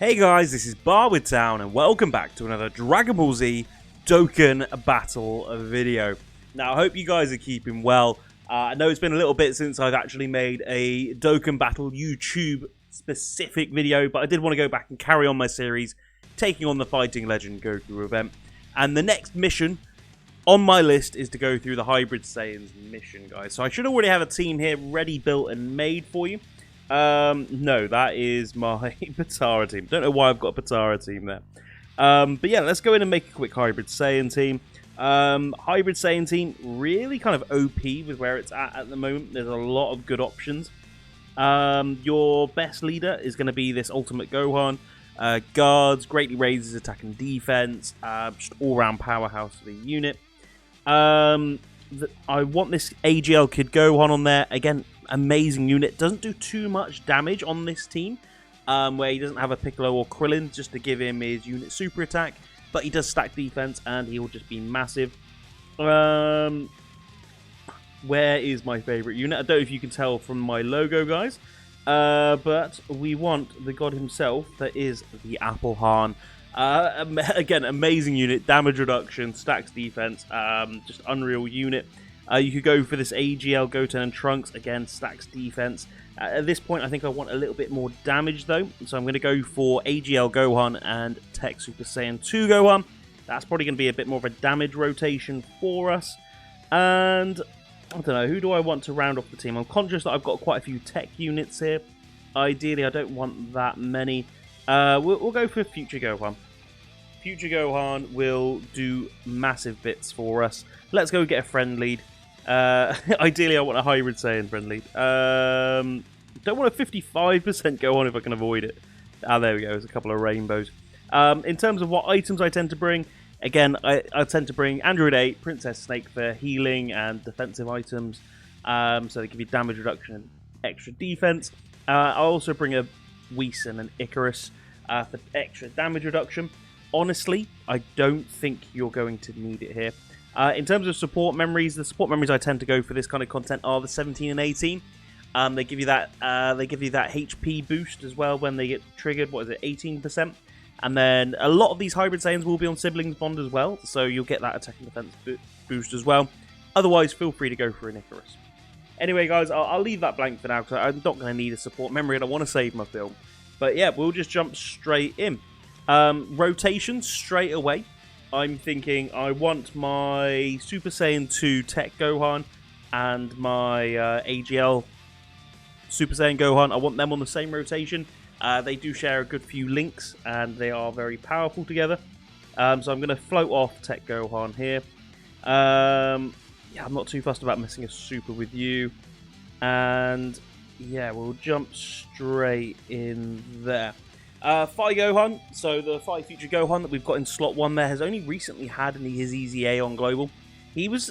Hey guys, this is Barwood Town and welcome back to another Dragon Ball Z Dokkan Battle video. Now, I hope you guys are keeping well. I know it's been a little bit since I've actually made a Dokkan Battle YouTube specific video, but I did want to go back and carry on my series, taking on the Fighting Legend Goku event. And the next mission on my list is to go through the Hybrid Saiyans mission, guys. So I should already have a team here ready, built, and made for you. No, that is my Patara team. Don't know why I've got a Patara team there. But yeah, let's go in and make a quick Hybrid Saiyan team. Hybrid Saiyan team, really kind of OP with where it's at the moment. There's a lot of good options. Your best leader is going to be this Ultimate Gohan. Guards, greatly raises attack and defense. Just all-round powerhouse for the unit. I want this AGL Kid Gohan on there. Again, amazing unit. Doesn't do too much damage on this team, where he doesn't have a Piccolo or Krillin just to give him his unit super attack, but he does stack defense and he will just be massive. Where is my favorite unit? I don't know if you can tell from my logo, guys, but we want the god himself. That is the APPLEHAN. Again, amazing unit, damage reduction, stacks defense, just unreal unit. You could go for this AGL Goten and Trunks, again, stacks defense. At this point, I think I want a little bit more damage, though, so I'm going to go for AGL Gohan and Tech Super Saiyan 2 Gohan. That's probably going to be a bit more of a damage rotation for us. And, I don't know, who do I want to round off the team? I'm conscious that I've got quite a few tech units here. Ideally, I don't want that many. We'll go for Future Gohan. Future Gohan will do massive bits for us. Let's go get a friend lead. Ideally, I want a Hybrid Saiyan friend lead. Don't want a 55% Gohan if I can avoid it. Ah, there we go. There's a couple of rainbows. In terms of what items I tend to bring, again, I tend to bring Android 8, Princess Snake for healing and defensive items. So they give you damage reduction and extra defense. I also bring a Whis and an Icarus for extra damage reduction. Honestly, I don't think you're going to need it here. In terms of support memories, the support memories I tend to go for this kind of content are the 17 and 18. They give you that HP boost as well when they get triggered. What is it, 18%? And then a lot of these Hybrid Saiyans will be on Siblings Bond as well, so you'll get that attack and defense boost as well. Otherwise, feel free to go for an Icarus. Anyway, guys, I'll leave that blank for now because I'm not going to need a support memory and I want to save my film. But yeah, we'll just jump straight in. Rotation straight away. I'm thinking I want my Super Saiyan 2 Tech Gohan and my AGL Super Saiyan Gohan. I want them on the same rotation. They do share a good few links and they are very powerful together. So I'm going to float off Tech Gohan here. Yeah, I'm not too fussed about missing a super with you. And yeah, we'll jump straight in there. Phi Gohan, so the Phi Future Gohan that we've got in slot 1 there has only recently had his Easy A on Global. He was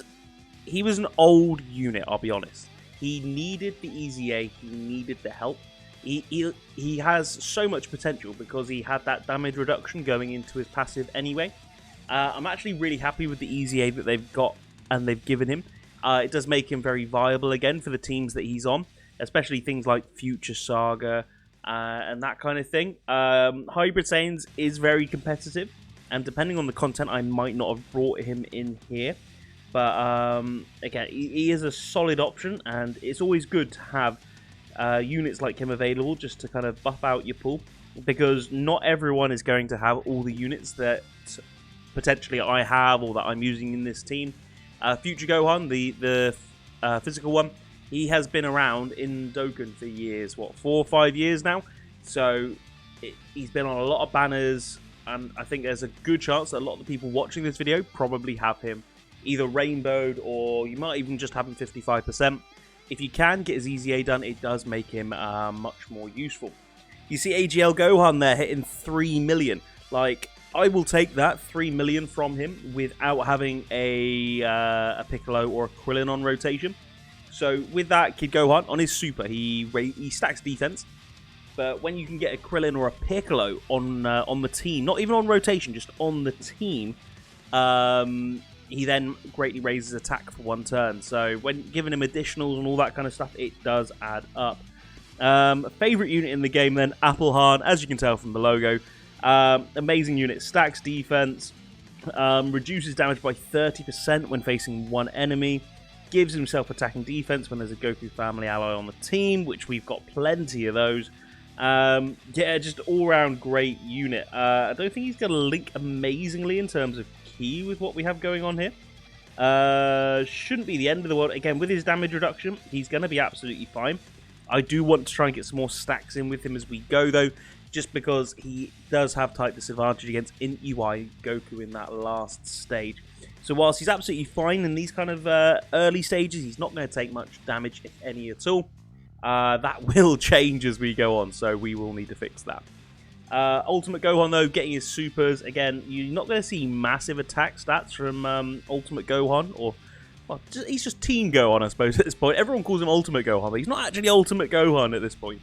an old unit, I'll be honest. He needed the Easy A, he needed the help. He has so much potential because he had that damage reduction going into his passive anyway. I'm actually really happy with the Easy A that they've got and they've given him. It does make him very viable again for the teams that he's on, especially things like Future Saga, and that kind of thing. Hybrid Saiyans is very competitive, and depending on the content, I might not have brought him in here. But again, he is a solid option, and it's always good to have units like him available just to kind of buff out your pool, because not everyone is going to have all the units that potentially I have or that I'm using in this team. Future Gohan, the physical one, he has been around in Dokkan for years, what, 4 or 5 years now? So he's been on a lot of banners, and I think there's a good chance that a lot of the people watching this video probably have him either rainbowed, or you might even just have him 55%. If you can get his Easy A done, it does make him much more useful. You see AGL Gohan there hitting 3 million. Like, I will take that 3 million from him without having a Piccolo or a Krillin on rotation. So with that, Kid Gohan, on his super, he stacks defense. But when you can get a Krillin or a Piccolo on the team, not even on rotation, just on the team, he then greatly raises attack for 1 turn. So when giving him additionals and all that kind of stuff, it does add up. Favorite unit in the game then, APPLEHAN, as you can tell from the logo. Amazing unit, stacks defense, reduces damage by 30% when facing one enemy, gives himself attacking defense when there's a Goku family ally on the team, which we've got plenty of those. Yeah, just all-round great unit. I don't think he's going to link amazingly in terms of key with what we have going on here. Shouldn't be the end of the world. Again, with his damage reduction, he's going to be absolutely fine. I do want to try and get some more stacks in with him as we go, though, just because he does have type disadvantage against UI Goku in that last stage. So whilst he's absolutely fine in these kind of early stages, he's not going to take much damage, if any at all. That will change as we go on, so we will need to fix that. Ultimate Gohan, though, getting his supers. Again, you're not going to see massive attack stats from Ultimate Gohan, or well, he's just Team Gohan, I suppose, at this point. Everyone calls him Ultimate Gohan, but he's not actually Ultimate Gohan at this point.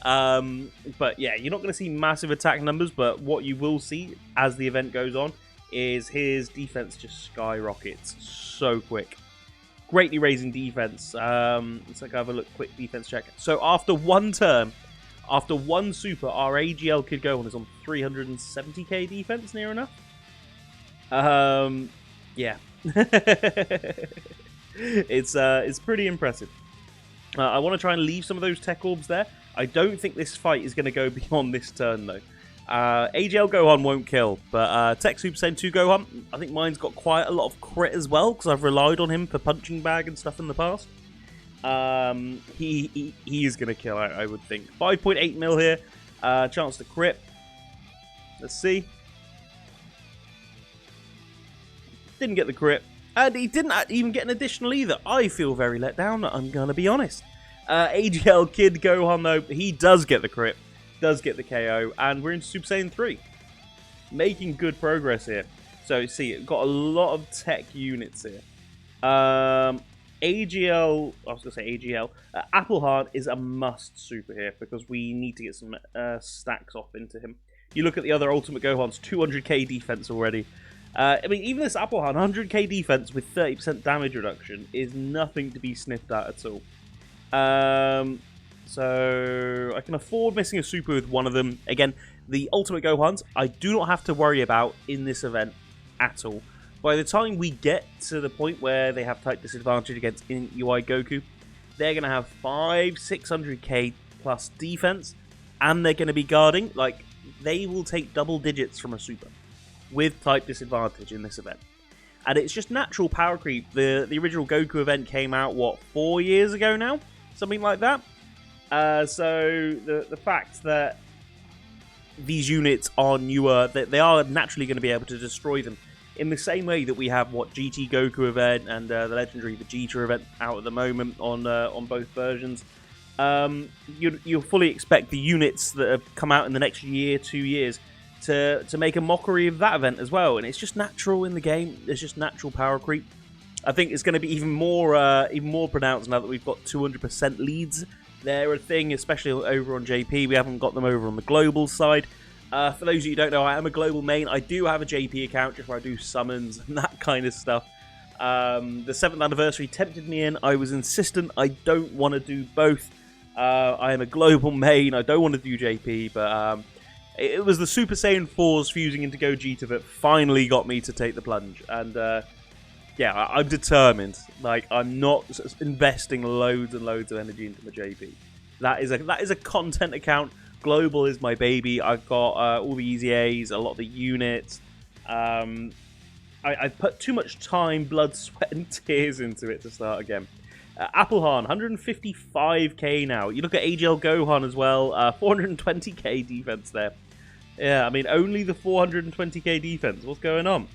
But yeah, you're not going to see massive attack numbers, but what you will see as the event goes on is his defense just skyrockets so quick. Greatly raising defense. Let's have a look, quick defense check. So after one turn, after one super, our AGL Kid Gohan is on 370k defense, near enough. Yeah. It's pretty impressive. I want to try and leave some of those tech orbs there. I don't think this fight is going to go beyond this turn, though. AGL Gohan won't kill, but Tech Super Saiyan 2 Gohan, I think mine's got quite a lot of crit as well, because I've relied on him for punching bag and stuff in the past. He is going to kill, I would think. 5.8 mil here, chance to crit. Let's see. Didn't get the crit, and he didn't even get an additional either. I feel very let down, I'm going to be honest. AGL Kid Gohan, though, he does get the crit. Does get the KO, and we're into Super Saiyan 3. Making good progress here. So, see, it got a lot of tech units here. AGL, I was going to say AGL. APPLEHAN is a must super here, because we need to get some stacks off into him. You look at the other Ultimate Gohans, 200k defense already. I mean, even this APPLEHAN, 100k defense with 30% damage reduction is nothing to be sniffed at all. So I can afford missing a super with one of them. Again, the Ultimate Gohans, I do not have to worry about in this event at all. By the time we get to the point where they have type disadvantage against UI Goku, they're going to have 600k plus defense, and they're going to be guarding. Like, they will take double digits from a super with type disadvantage in this event. And it's just natural power creep. The original Goku event came out, what, 4 years ago now? Something like that. So the fact that these units are newer, that they are naturally going to be able to destroy them in the same way that we have what GT Goku event and the legendary Vegeta event out at the moment on both versions. You'll fully expect the units that have come out in the next year, 2 years, to make a mockery of that event as well. And it's just natural in the game. There's just natural power creep. I think it's going to be even more pronounced now that we've got 200% leads. They're a thing, especially over on JP. We haven't got them over on the global side. For those of you who don't know, I am a global main. I do have a JP account just where I do summons and that kind of stuff. The 7th anniversary tempted me in. I was insistent. I don't want to do both. I am a global main. I don't want to do JP, but it was the Super Saiyan 4s fusing into Gogeta that finally got me to take the plunge. And yeah, I'm determined. Like, I'm not investing loads and loads of energy into my JP. That is a content account. Global is my baby. I've got all the easy A's, a lot of the units. I've put too much time, blood, sweat, and tears into it to start again. APPLEHAN, 155k now. You look at AGL Gohan as well, 420k defense there. Yeah, I mean, only the 420k defense. What's going on?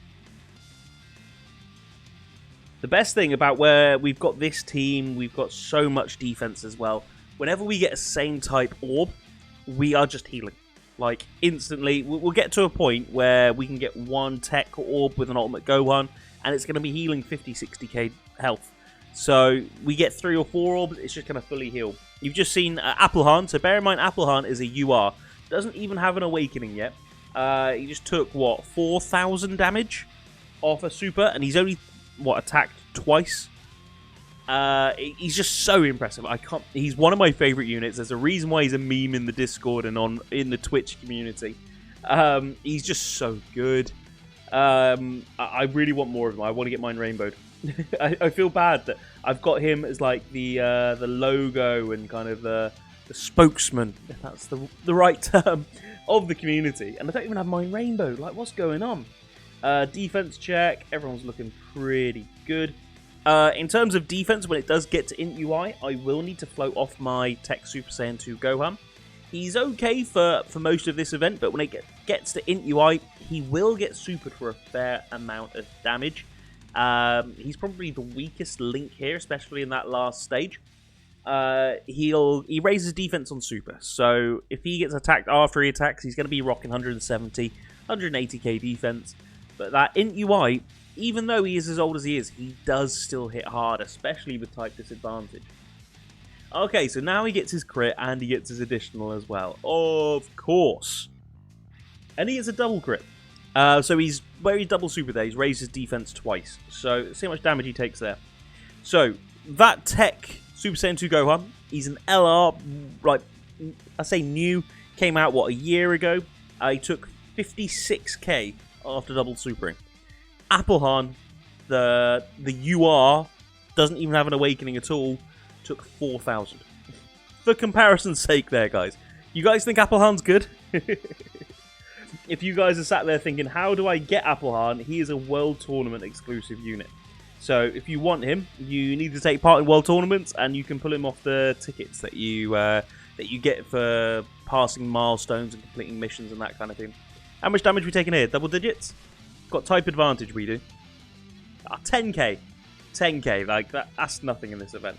The best thing about where we've got this team, we've got so much defense as well. Whenever we get a same type orb, we are just healing. Like, instantly. We'll get to a point where we can get one tech orb with an Ultimate Gohan, and it's going to be healing 50, 60k health. So, we get 3 or 4 orbs, it's just going to fully heal. You've just seen APPLEHAN, so bear in mind APPLEHAN is a UR. Doesn't even have an awakening yet. He just took, what, 4,000 damage off a super, and he's only, what, attacked twice? He's just so impressive. He's one of my favorite units. There's a reason why he's a meme in the Discord and in the Twitch community. He's just so good. I really want more of him. I want to get mine rainbowed. I feel bad that I've got him as like the logo and kind of the spokesman, if that's the right term, of the community. And I don't even have mine rainbowed. Like, what's going on? Defense check. Everyone's looking pretty good. In terms of defense, when it does get to int UI, I will need to float off my Tech Super Saiyan 2 Gohan. He's okay for most of this event, but when it gets to int UI, he will get supered for a fair amount of damage. He's probably the weakest link here, especially in that last stage. He raises defense on super, so if he gets attacked after he attacks, he's going to be rocking 170, 180k defense. But that int UI, even though he is as old as he is, he does still hit hard, especially with type disadvantage. Okay, so now he gets his crit and he gets his additional as well. Of course. And he gets a double crit. So where he's double super there, he's raised his defense twice. So see how much damage he takes there. So that Tech Super Saiyan 2 Gohan, he's an LR, like I say new, came out a year ago. He took 56k after double supering. APPLEHAN, the UR, doesn't even have an awakening at all, took 4,000. For comparison's sake there, guys. You guys think APPLEHAN's good? If you guys are sat there thinking, how do I get APPLEHAN? He is a World Tournament exclusive unit. So if you want him, you need to take part in World Tournaments, and you can pull him off the tickets that you get for passing milestones and completing missions and that kind of thing. How much damage are we taking here? Double digits? Got type advantage, we do. 10k. 10k, like that's nothing in this event.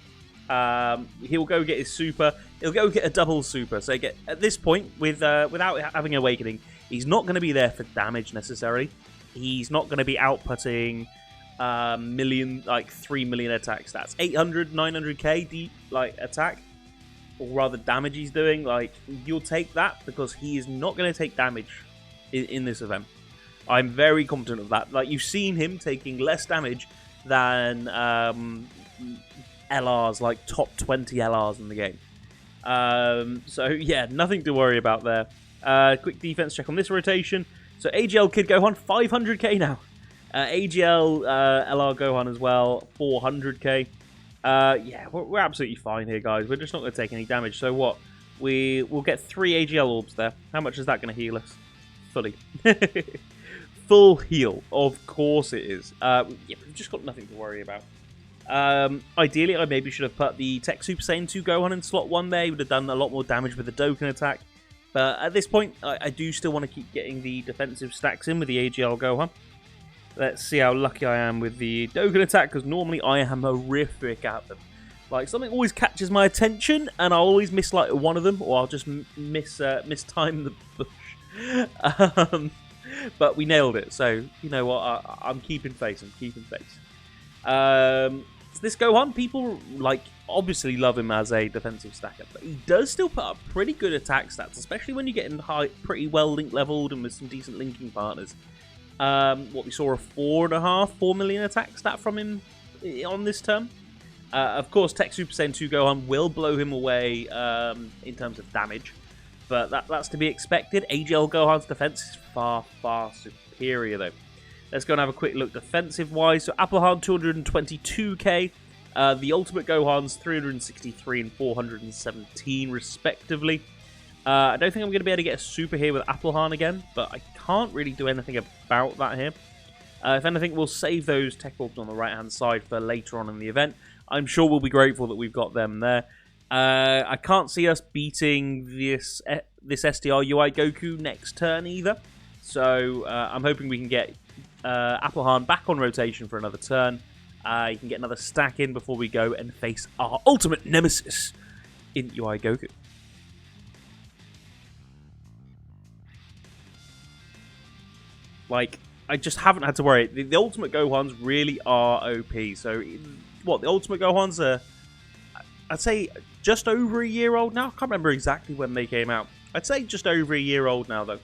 He'll go get his super. He'll go get a double super. So at this point, without having Awakening, he's not going to be there for damage necessarily. He's not going to be outputting 3 million attacks. That's 800, 900k attack, or rather damage he's doing. Like, you'll take that because he is not going to take damage in this event. I'm very confident of that. Like, you've seen him taking less damage than LRs, like top 20 LRs in the game. So yeah, nothing to worry about there. Quick defense check on this rotation. So AGL Kid Gohan, 500k now. AGL LR Gohan as well, 400k. Yeah, we're absolutely fine here, guys. We're just not going to take any damage. So what? We'll get 3 AGL orbs there. How much is that going to heal us? Fully. Full heal. Of course it is. Yeah, we've just got nothing to worry about. Ideally, I maybe should have put the Tech Super Saiyan 2 Gohan in slot 1 there. He would have done a lot more damage with the Dokkan attack. But at this point, I do still want to keep getting the defensive stacks in with the AGL Gohan. Let's see how lucky I am with the Dokkan attack, because normally I am horrific at them. Like, something always catches my attention, and I'll always miss like one of them, or I'll just mistime the bush. But we nailed it, so you know what? I'm keeping face. This Gohan, people obviously love him as a defensive stacker, but he does still put up pretty good attack stats, especially when you get in pretty well link leveled and with some decent linking partners. What we saw, a 4 million attack stat from him on this term. Of course, Tech Super Saiyan 2 Gohan will blow him away in terms of damage, but that's to be expected. AGL Gohan's defense is far, far superior though. Let's go and have a quick look defensive-wise. So APPLEHAN 222k, the Ultimate Gohan's 363 and 417 respectively. I don't think I'm going to be able to get a super here with APPLEHAN again, but I can't really do anything about that here. If anything, we'll save those Tech Orbs on the right-hand side for later on in the event. I'm sure we'll be grateful that we've got them there. I can't see us beating this SDR UI Goku next turn either. So I'm hoping we can get APPLEHAN back on rotation for another turn. You can get another stack in before we go and face our ultimate nemesis in UI Goku. Like, I just haven't had to worry. The Ultimate Gohans really are OP. So, what, the Ultimate Gohans are, I'd say, just over a year old now? I can't remember exactly when they came out. I'd say just over a year old now, though.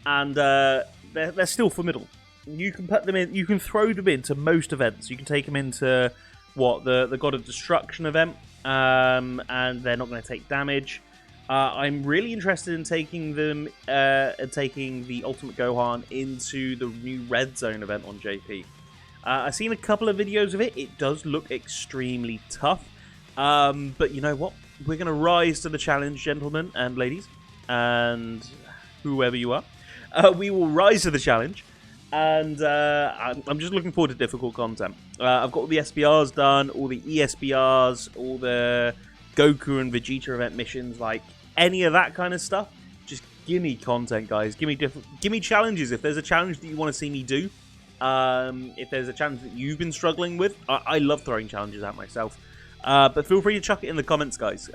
And they're still formidable. You can put them in, you can throw them into most events. You can take them into the God of Destruction event, and they're not going to take damage. I'm really interested in taking them, taking the Ultimate Gohan into the new Red Zone event on JP. I've seen a couple of videos of it. It does look extremely tough, but you know what? We're going to rise to the challenge, gentlemen and ladies, and whoever you are. We will rise to the challenge, and I'm just looking forward to difficult content. I've got all the SBRs done, all the ESBRs, all the Goku and Vegeta event missions, like any of that kind of stuff. Just give me content, guys. Give me challenges. If there's a challenge that you want to see me do, if there's a challenge that you've been struggling with, I love throwing challenges at myself. But feel free to chuck it in the comments, guys.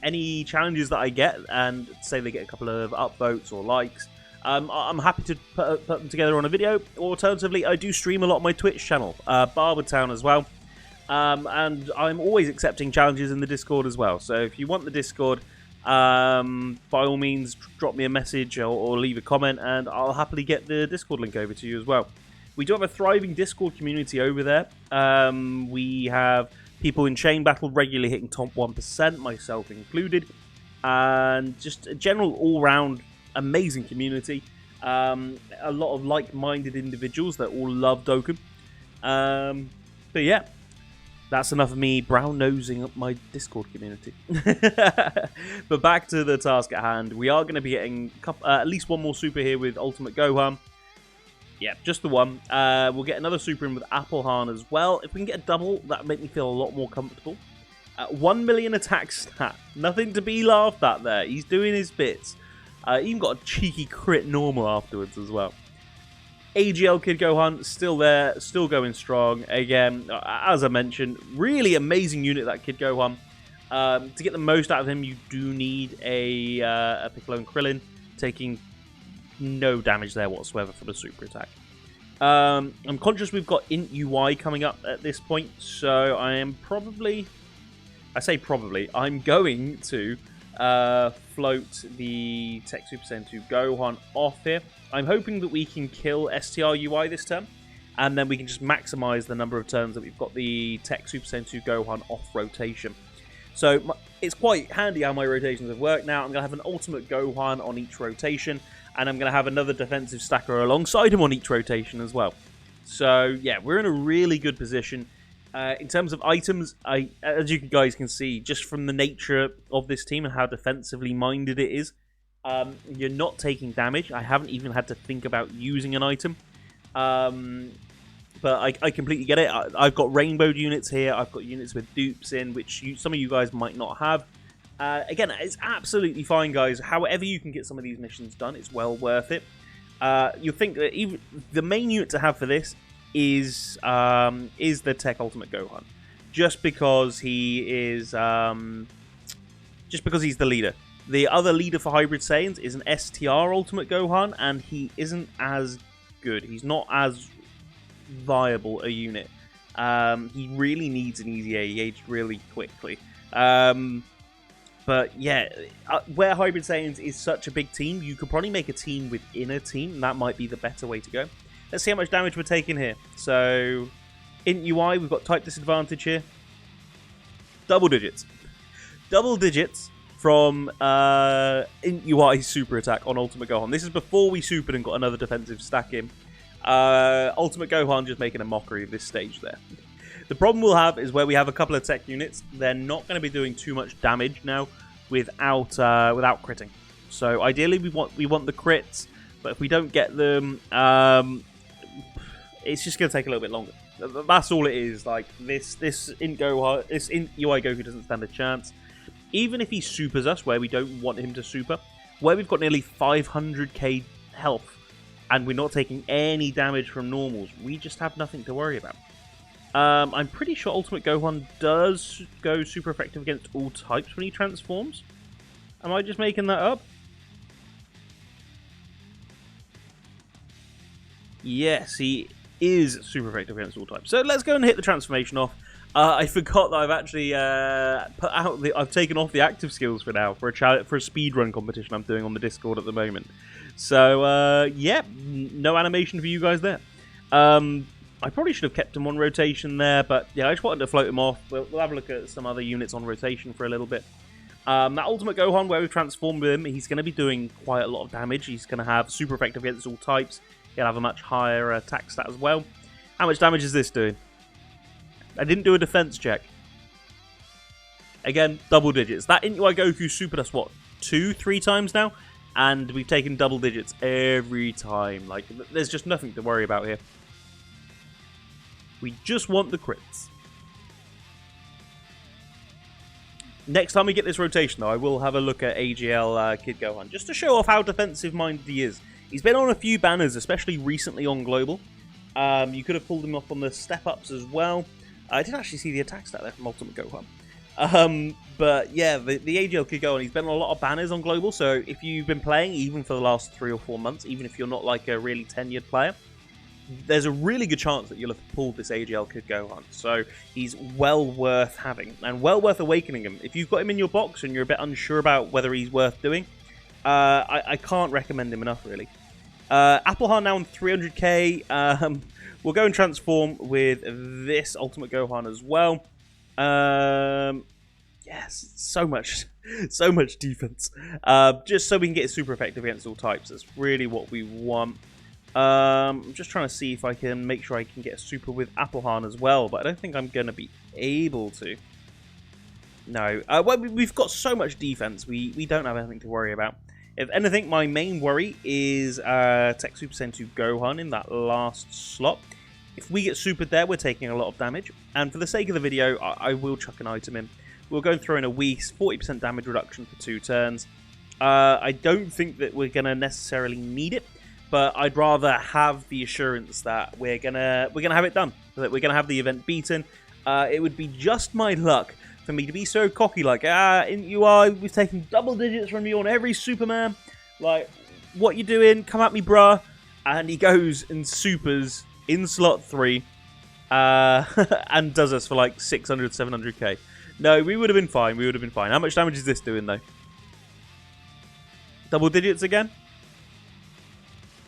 Any challenges that I get, and say they get a couple of upvotes or likes, I'm happy to put them together on a video. Alternatively, I do stream a lot on my Twitch channel, Barbertown as well. And I'm always accepting challenges in the Discord as well. So if you want the Discord, by all means, drop me a message or leave a comment, and I'll happily get the Discord link over to you as well. We do have a thriving Discord community over there. We have people in Chain Battle regularly hitting top 1%, myself included. And just a general all-round amazing community. A lot of like-minded individuals that all love Dokkan. But yeah, that's enough of me brown-nosing up my Discord community. But back to the task at hand. We are going to be getting at least one more super here with Ultimate Gohan. Yeah, just the one. We'll get another super in with APPLEHAN as well. If we can get a double, that would make me feel a lot more comfortable. 1 million attack stat. Nothing to be laughed at there. He's doing his bits. Even got a cheeky crit normal afterwards as well. AGL Kid Gohan, still there, still going strong. Again, as I mentioned, really amazing unit, that Kid Gohan. To get the most out of him, you do need a Piccolo and Krillin, taking no damage there whatsoever for the super attack. I'm conscious we've got Int UI coming up at this point, so I am probably... I say probably, I'm going to float the Tech Super Saiyan 2 Gohan off here. I'm hoping that we can kill STR UI this turn, and then we can just maximize the number of turns that we've got the Tech Super Saiyan 2 Gohan off rotation. So it's quite handy how my rotations have worked now. I'm going to have an Ultimate Gohan on each rotation, and I'm going to have another defensive stacker alongside him on each rotation as well. So yeah, we're in a really good position. In terms of items, as you guys can see, just from the nature of this team and how defensively minded it is, you're not taking damage. I haven't even had to think about using an item. But I completely get it. I've got rainbow units here. I've got units with dupes in, which some of you guys might not have. Again, it's absolutely fine, guys. However you can get some of these missions done, it's well worth it. You'll think that even the main unit to have for this is the Tech Ultimate Gohan, just because he is he's the leader. The other leader for Hybrid Saiyans is an STR Ultimate Gohan, and he isn't as good. He's not as viable a unit. He really needs an easy AEH really quickly. But yeah, where Hybrid Saiyans is such a big team, you could probably make a team within a team, and that might be the better way to go. Let's see how much damage we're taking here. So, Int UI, we've got type disadvantage here. Double digits. Double digits from Int UI super attack on Ultimate Gohan. This is before we supered and got another defensive stack in. Ultimate Gohan just making a mockery of this stage there. The problem we'll have is where we have a couple of tech units, they're not going to be doing too much damage now without critting. So ideally we want the crits, but if we don't get them, it's just going to take a little bit longer. That's all it is. Like this Int UI Goku doesn't stand a chance. Even if he supers us where we don't want him to super, where we've got nearly 500k health and we're not taking any damage from normals, we just have nothing to worry about. I'm pretty sure Ultimate Gohan does go super effective against all types when he transforms. Am I just making that up? Yes, he is super effective against all types. So let's go and hit the transformation off. I forgot that I've actually I've taken off the active skills for now for a speedrun competition I'm doing on the Discord at the moment. So yeah, no animation for you guys there. I probably should have kept him on rotation there, but yeah, I just wanted to float him off. We'll have a look at some other units on rotation for a little bit. That Ultimate Gohan, where we've transformed him, he's going to be doing quite a lot of damage. He's going to have super effective against all types. He'll have a much higher attack stat as well. How much damage is this doing? I didn't do a defense check. Again, double digits. That HYBRID Goku super does what? 2-3 times now? And we've taken double digits every time. Like, there's just nothing to worry about here. We just want the crits. Next time we get this rotation, though, I will have a look at AGL Kid Gohan, just to show off how defensive-minded he is. He's been on a few banners, especially recently on Global. You could have pulled him up on the step-ups as well. I didn't actually see the attack stat there from Ultimate Gohan. But yeah, the AGL Kid Gohan, he's been on a lot of banners on Global, so if you've been playing, even for the last 3 or 4 months, even if you're not like a really tenured player, there's a really good chance that you'll have pulled this AGL Kid Gohan. So he's well worth having and well worth awakening him. If you've got him in your box and you're a bit unsure about whether he's worth doing, I can't recommend him enough, really. APPLEHAN now on 300k. We'll go and transform with this Ultimate Gohan as well. Yes, so much defense. Just so we can get super effective against all types. That's really what we want. I'm just trying to see if I can make sure I can get a super with APPLEHAN as well, but I don't think I'm going to be able to. No. Well, we've got so much defense, we don't have anything to worry about. If anything, my main worry is Tech Super Saiyan 2 Gohan in that last slot. If we get supered there, we're taking a lot of damage. And for the sake of the video, I will chuck an item in. We'll go and throw in a Whis, 40% damage reduction for 2 turns. I don't think that we're going to necessarily need it, but I'd rather have the assurance that we're gonna have it done, that we're gonna have the event beaten. It would be just my luck for me to be so cocky, like, we've taken double digits from you on every Superman. Like, what you doing? Come at me, bruh. And he goes and supers in slot 3 and does us for like 600, 700k. No, we would have been fine. We would have been fine. How much damage is this doing, though? Double digits again?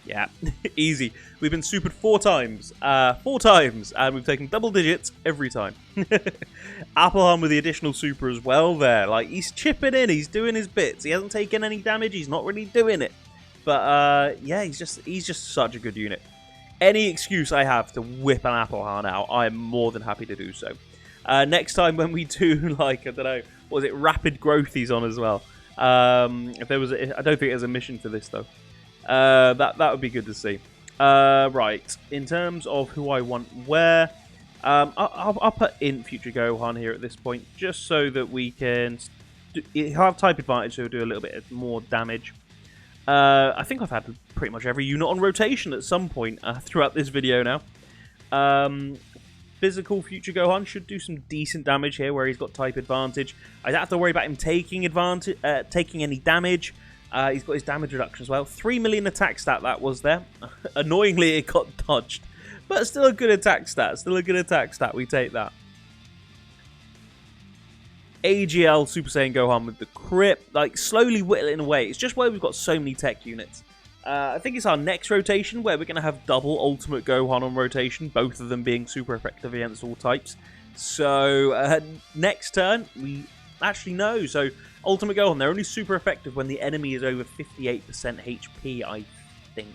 Yeah, easy. We've been supered 4 times. 4 times, and we've taken double digits every time. APPLEHAN with the additional super as well there. Like, he's chipping in, he's doing his bits. He hasn't taken any damage, he's not really doing it. But, yeah, he's just such a good unit. Any excuse I have to whip an APPLEHAN out, I am more than happy to do so. Next time when we do, like, I don't know, what was it, rapid growth he's on as well. If there was I don't think there's a mission for this, though. That would be good to see. Right, in terms of who I want where, I'll put in Future Gohan here at this point, just so that we can have type advantage, so we'll do a little bit more damage. I think I've had pretty much every unit on rotation at some point throughout this video now. Physical Future Gohan should do some decent damage here, where he's got type advantage. I don't have to worry about him taking any damage. He's got his damage reduction as well. 3 million attack stat that was there. Annoyingly, it got dodged. But still a good attack stat. Still a good attack stat. We take that. AGL Super Saiyan Gohan with the crit. Like, slowly whittling away. It's just where we've got so many tech units. I think it's our next rotation where we're going to have double Ultimate Gohan on rotation. Both of them being super effective against all types. So, next turn, we actually know. So, Ultimate Gohan, they're only super effective when the enemy is over 58% HP, I think.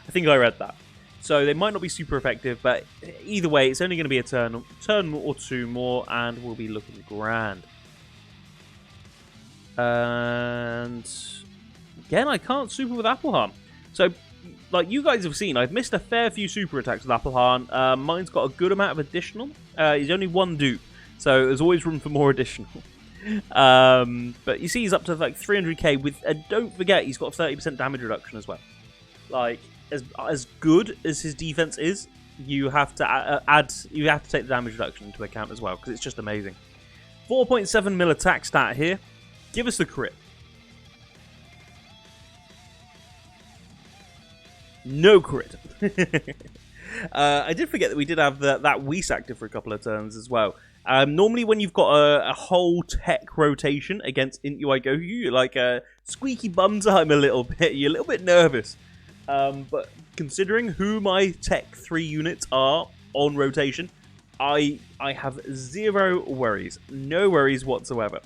I think I read that. So they might not be super effective, but either way, it's only going to be a turn or 2 more, and we'll be looking grand. And again, I can't super with APPLEHAN. So, like you guys have seen, I've missed a fair few super attacks with APPLEHAN. Mine's got a good amount of additional. He's only 1 dupe, so there's always room for more additional. But you see he's up to like 300k with, don't forget, he's got 30% damage reduction as well. Like, as good as his defense is, you have to take the damage reduction into account as well, because it's just amazing. 4.7 mil attack stat here. Give us the crit. No crit. I did forget that we did have that Whis active for a couple of turns as well. Normally when you've got a whole tech rotation against HYBRID Goku, you're like squeaky bum time a little bit. You're a little bit nervous. But considering who my tech 3 units are, on rotation, I have zero worries. No worries whatsoever.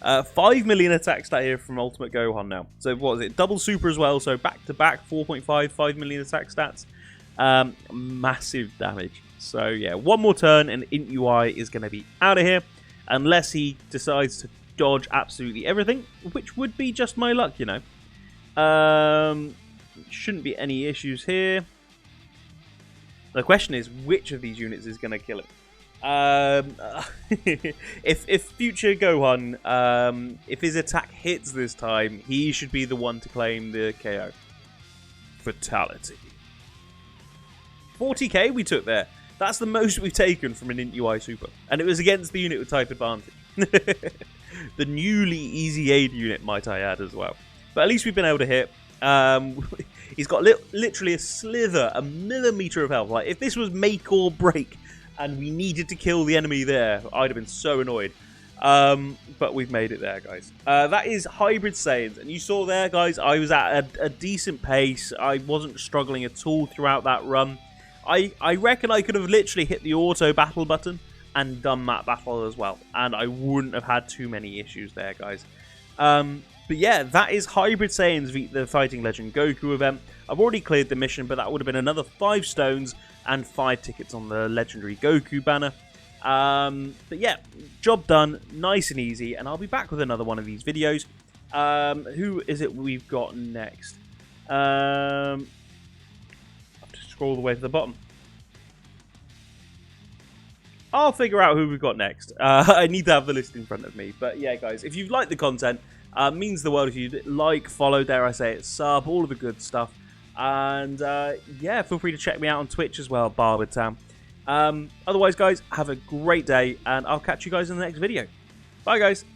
5 million attack stat here from Ultimate Gohan now. So what is it? Double super as well. So back to back 4.5, 5 million attack stats. Massive damage. So yeah, one more turn and Int UI is going to be out of here. Unless he decides to dodge absolutely everything. Which would be just my luck, you know. Shouldn't be any issues here. The question is, which of these units is going to kill him? If future Gohan, if his attack hits this time, he should be the one to claim the KO. Fatality. 40k we took there. That's the most we've taken from an Int UI Super. And it was against the unit with type advantage. The newly easy aid unit, might I add, as well. But at least we've been able to hit. He's got literally a slither, a millimeter of health. Like, if this was make or break and we needed to kill the enemy there, I'd have been so annoyed. But we've made it there, guys. That is Hybrid Saiyans. And you saw there, guys, I was at a decent pace. I wasn't struggling at all throughout that run. I reckon I could have literally hit the auto battle button and done that battle as well. And I wouldn't have had too many issues there, guys. But yeah, that is Hybrid Saiyans, the Fighting Legend Goku event. I've already cleared the mission, but that would have been another 5 stones and 5 tickets on the legendary Goku banner. But yeah, job done, nice and easy, and I'll be back with another one of these videos. Who is it we've got next? I'll just scroll all the way to the bottom. I'll figure out who we've got next. I need to have the list in front of me. But yeah, guys, if you've liked the content, means the world if you like, follow, dare I say it, sub, all of the good stuff. And yeah, feel free to check me out on Twitch as well, Barbertown. Otherwise, guys, have a great day, and I'll catch you guys in the next video. Bye, guys.